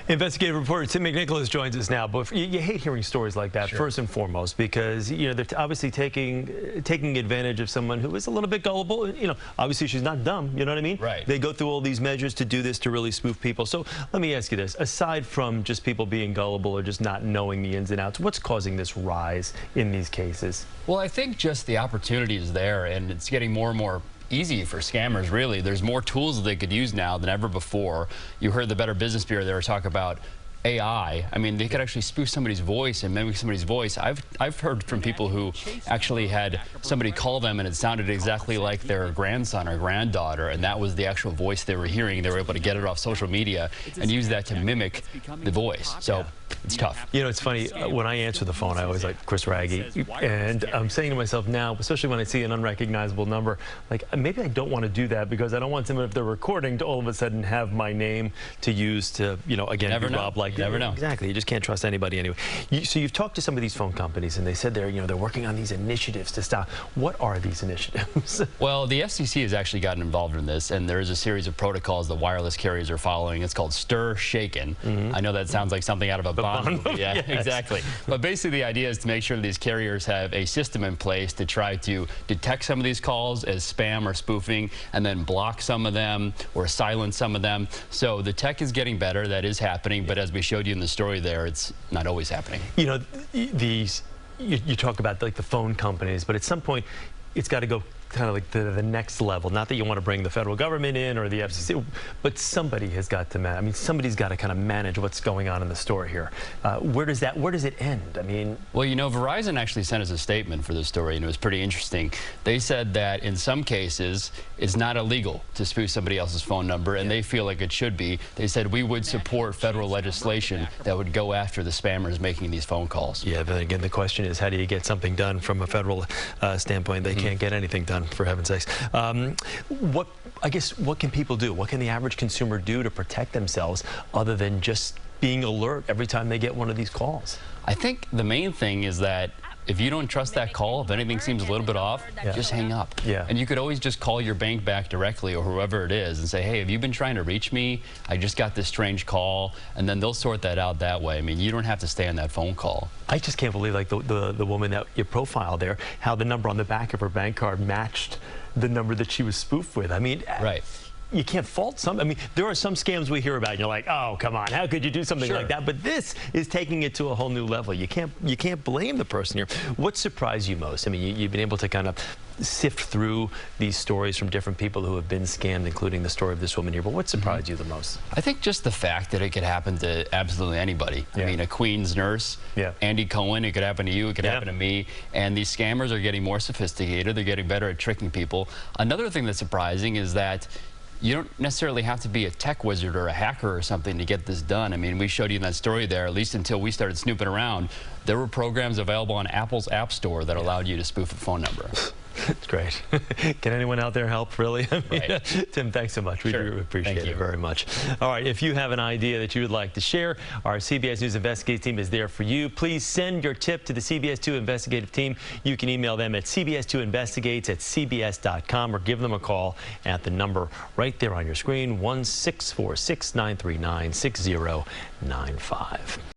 Investigative reporter Tim McNicholas joins us now. But you hate hearing stories like that, first and foremost, because they're obviously taking advantage of someone who is a little bit gullible. Obviously she's not dumb. You know what I mean? Right. They go through all these measures to do this, to really spoof people. So let me ask you this: aside from just people being gullible or just not knowing the ins and outs, what's causing this rise in these cases? Well, I think just the opportunity is there, and it's getting more and more easy for scammers, really. There's more tools that they could use now than ever before. You heard the Better Business Bureau there talk about AI. I mean, they could actually spoof somebody's voice and mimic somebody's voice. I've heard from people who actually had somebody call them and it sounded exactly like their grandson or granddaughter, and that was the actual voice they were hearing. They were able to get it off social media and use that to mimic the voice. So it's tough. It's funny, when I answer the phone, I always like Chris Raggy, and I'm saying to myself now, especially when I see an unrecognizable number, like maybe I don't want to do that because I don't want someone, if they're recording, to all of a sudden have my name to use to, again, never be robbed like that. Never know. Exactly. You just can't trust anybody anyway. So you've talked to some of these phone companies, and they said they're working on these initiatives to stop. What are these initiatives? Well, the FCC has actually gotten involved in this, and there is a series of protocols the wireless carriers are following. It's called Stir Shaken. I know that sounds like something out of a Bond movie. Yeah, yes. Exactly. But basically, the idea is to make sure these carriers have a system in place to try to detect some of these calls as spam or spoofing, and then block some of them or silence some of them. So the tech is getting better. That is happening. But as we showed you in the story there, it's not always happening. You talk about like the phone companies, but at some point it's got to go kind of like the next level. Not that you want to bring the federal government in or the FCC, but somebody has got to manage. I mean, somebody's got to kind of manage what's going on in the story here. Where does it end? I mean, well, Verizon actually sent us a statement for this story, and it was pretty interesting. They said that in some cases it's not illegal to spoof somebody else's phone number, and they feel like it should be. They said we would support federal legislation that would go after the spammers making these phone calls. Yeah, but again, the question is, how do you get something done from a federal standpoint? They can't get anything done, for heaven's sakes. What can people do? What can the average consumer do to protect themselves other than just being alert every time they get one of these calls? I think the main thing is that if you don't trust that call, if anything seems a little bit off, just hang up. Yeah. And you could always just call your bank back directly or whoever it is and say, hey, have you been trying to reach me? I just got this strange call. And then they'll sort that out that way. I mean, you don't have to stay on that phone call. I just can't believe, like, the woman that you profiled there, how the number on the back of her bank card matched the number that she was spoofed with. I mean, right. You can't fault some. I mean, there are some scams we hear about, and you're like, oh, come on, how could you do something like that? But this is taking it to a whole new level. You can't blame the person here. What surprised you most? I mean, you've been able to kind of sift through these stories from different people who have been scammed, including the story of this woman here. But what surprised you the most? I think just the fact that it could happen to absolutely anybody. I mean, a Queens nurse, Andy Cohen, it could happen to you, it could happen to me. And these scammers are getting more sophisticated. They're getting better at tricking people. Another thing that's surprising is that you don't necessarily have to be a tech wizard or a hacker or something to get this done. I mean, we showed you in that story there, at least until we started snooping around, there were programs available on Apple's App Store that allowed you to spoof a phone number. That's great. Can anyone out there help, really? I mean, Tim, thanks so much. We do appreciate it very much. All right, if you have an idea that you would like to share, our CBS News Investigative team is there for you. Please send your tip to the CBS 2 Investigative team. You can email them at cbs2investigates@cbs.com or give them a call at the number right there on your screen, 1-646-939-6095.